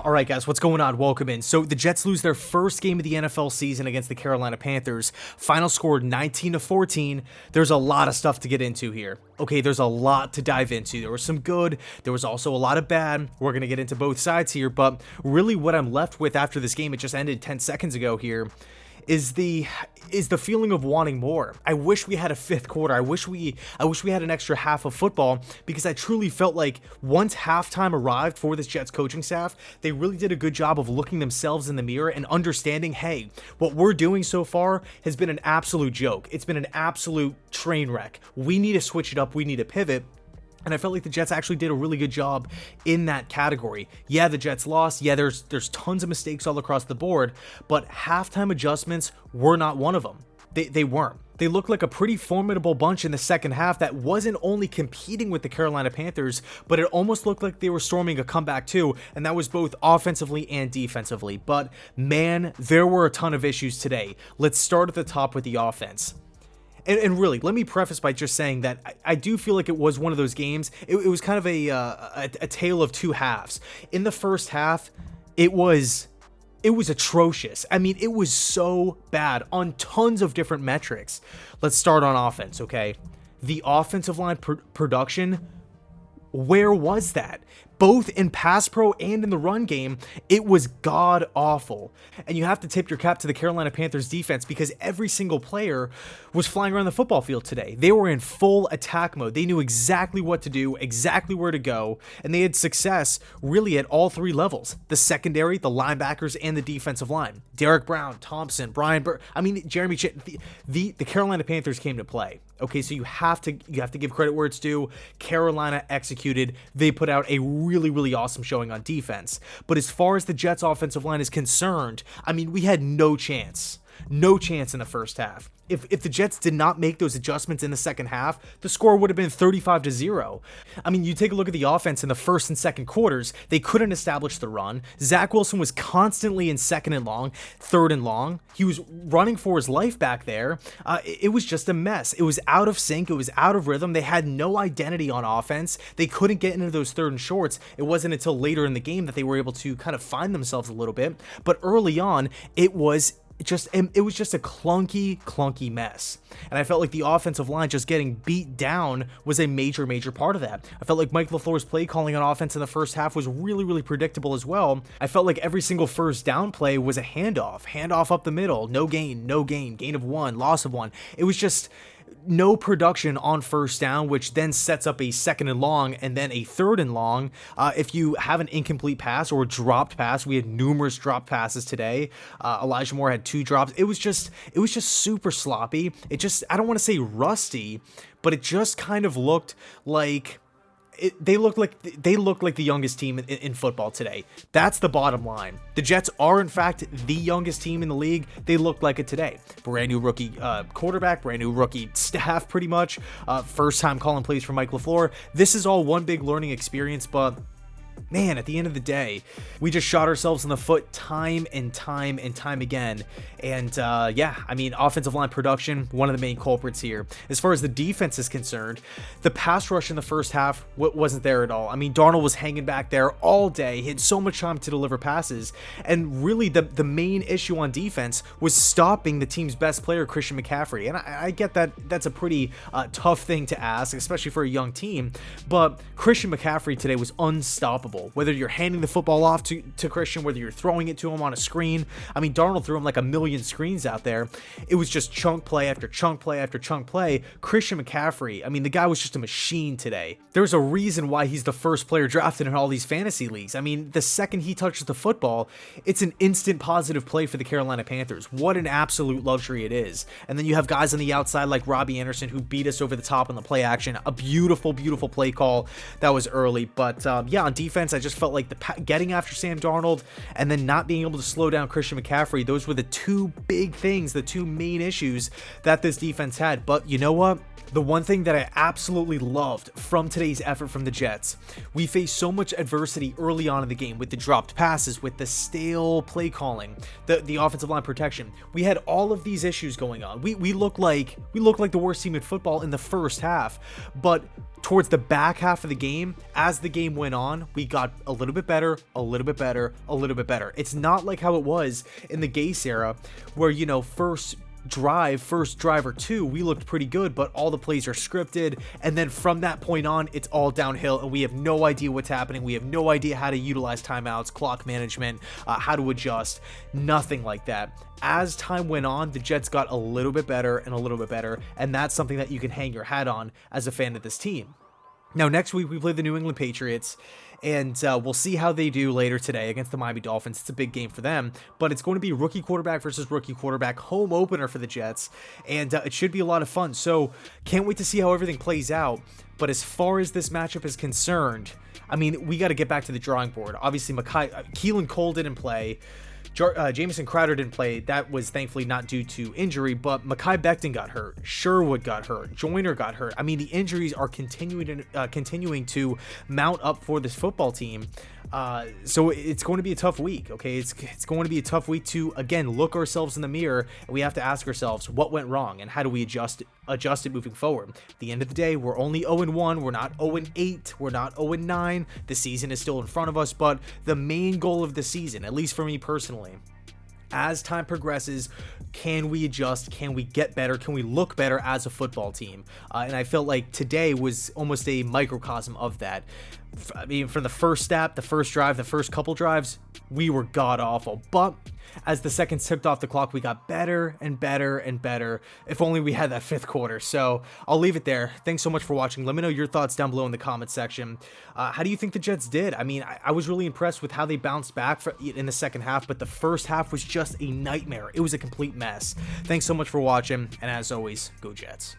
All right, guys, what's going on? Welcome in. So the Jets lose their first game of the NFL season against the Carolina Panthers. Final score 19-14. There's a lot of stuff to get into here. Okay, there's a lot to dive into. There was some good. There was also a lot of bad. We're going to get into both sides here, but really what I'm left with after this game, it just ended 10 seconds ago here, is the feeling of wanting more. I wish we had a fifth quarter. I wish we had an extra half of football, because I truly felt like once halftime arrived for this Jets coaching staff, they really did a good job of looking themselves in the mirror and understanding, hey, what we're doing so far has been an absolute joke. It's been an absolute train wreck. We need to switch it up. We need to pivot. And I felt like the Jets actually did a really good job in that category. Yeah, the Jets lost. Yeah, there's tons of mistakes all across the board, but halftime adjustments were not one of them. They weren't. They looked like a pretty formidable bunch in the second half that wasn't only competing with the Carolina Panthers, but it almost looked like they were storming a comeback too, and that was both offensively and defensively. But man, there were a ton of issues today. Let's start at the top with the offense. And really, let me preface by just saying that I do feel like it was one of those games. It was kind of a tale of two halves. In the first half, it was atrocious. I mean, it was so bad on tons of different metrics. Let's start on offense, okay? The offensive line production, where was that? Both in pass pro and in the run game, it was god awful. And you have to tip your cap to the Carolina Panthers defense, because every single player was flying around the football field today. They were in full attack mode. They knew exactly what to do, exactly where to go, and they had success really at all three levels: the secondary, the linebackers, and the defensive line. Derek Brown, Thompson, Brian Burr, Jeremy Chin, the Carolina Panthers came to play. Okay, so you have to give credit where it's due. Carolina executed. They put out a really awesome showing on defense. But as far as the Jets offensive line is concerned, we had no chance in the first half. If the Jets did not make those adjustments in the second half, the score would have been 35-0. You take a look at the offense in the first and second quarters, they couldn't establish the run. Zach Wilson was constantly in second and long, third and long. He was running for his life back there. It was just a mess. It was out of sync. It was out of rhythm. They had no identity on offense. They couldn't get into those third and shorts. It wasn't until later in the game that they were able to kind of find themselves a little bit. But early on, it was just a clunky mess. And I felt like the offensive line just getting beat down was a major part of that. I felt like Mike LaFleur's play calling on offense in the first half was really predictable as well. I felt like every single first down play was a handoff up the middle, no gain of one, loss of one. It was just no production on first down, which then sets up a second and long and then a third and long. If you have an incomplete pass or a dropped pass, we had numerous dropped passes today. Elijah Moore had 2 drops. It was just super sloppy. I don't want to say rusty, but it just kind of looked like they look like the youngest team in football today. That's the bottom line. The Jets are, in fact, the youngest team in the league. They look like it today. Brand new rookie quarterback, brand new rookie staff, pretty much. First time calling plays for Mike LaFleur. This is all one big learning experience, but man, at the end of the day, we just shot ourselves in the foot time and time again. And offensive line production, one of the main culprits here. As far as the defense is concerned, the pass rush in the first half wasn't there at all. Darnold was hanging back there all day. He had so much time to deliver passes. And really, the main issue on defense was stopping the team's best player, Christian McCaffrey. And I get that that's a pretty tough thing to ask, especially for a young team. But Christian McCaffrey today was unstoppable. Whether you're handing the football off to Christian, whether you're throwing it to him on a screen. Darnold threw him like a million screens out there. It was just chunk play after chunk play after chunk play. Christian McCaffrey, the guy was just a machine today. There's a reason why he's the first player drafted in all these fantasy leagues. The second he touches the football, it's an instant positive play for the Carolina Panthers. What an absolute luxury it is. And then you have guys on the outside like Robbie Anderson who beat us over the top on the play action. A beautiful play call that was early. But on defense, I just felt like getting after Sam Darnold and then not being able to slow down Christian McCaffrey, those were the two big things, the two main issues that this defense had. But you know what? The one thing that I absolutely loved from today's effort from the Jets, we faced so much adversity early on in the game with the dropped passes, with the stale play calling, the offensive line protection. We had all of these issues going on. We looked like the worst team in football in the first half, but towards the back half of the game, as the game went on, we got a little bit better, a little bit better, a little bit better. It's not like how it was in the Gase era where, you know, first drive or two, we looked pretty good, but all the plays are scripted, and then from that point on, it's all downhill, and we have no idea what's happening. We have no idea how to utilize timeouts, clock management, how to adjust, nothing like that. As time went on, the Jets got a little bit better and a little bit better, and that's something that you can hang your hat on as a fan of this team. Now, next week, we play the New England Patriots, and we'll see how they do later today against the Miami Dolphins. It's a big game for them, but it's going to be rookie quarterback versus rookie quarterback, home opener for the Jets, and it should be a lot of fun. So, can't wait to see how everything plays out. But as far as this matchup is concerned, I mean, we got to get back to the drawing board. Obviously, Keelan Cole didn't play. Jamison Crowder didn't play. That was thankfully not due to injury, but Mekhi Becton got hurt. Sherwood got hurt. Joyner got hurt. I mean, the injuries are continuing to mount up for this football team. So it's going to be a tough week, okay? It's going to be a tough week to, again, look ourselves in the mirror, and we have to ask ourselves what went wrong and how do we adjust it moving forward. At the end of the day, we're only 0-1. We're not 0-8. We're not 0-9. The season is still in front of us, but the main goal of the season, at least for me personally, as time progresses, can we adjust? Can we get better? Can we look better as a football team? And I felt like today was almost a microcosm of that. I mean, from the first step, the first drive, the first couple drives, we were god-awful. But as the seconds ticked off the clock, we got better and better and better. If only we had that fifth quarter. So I'll leave it there. Thanks so much for watching. Let me know your thoughts down below in the comments section. How do you think the Jets did? I mean, I was really impressed with how they bounced back in the second half, but the first half was just a nightmare. It was a complete mess. Thanks so much for watching, and as always, go Jets.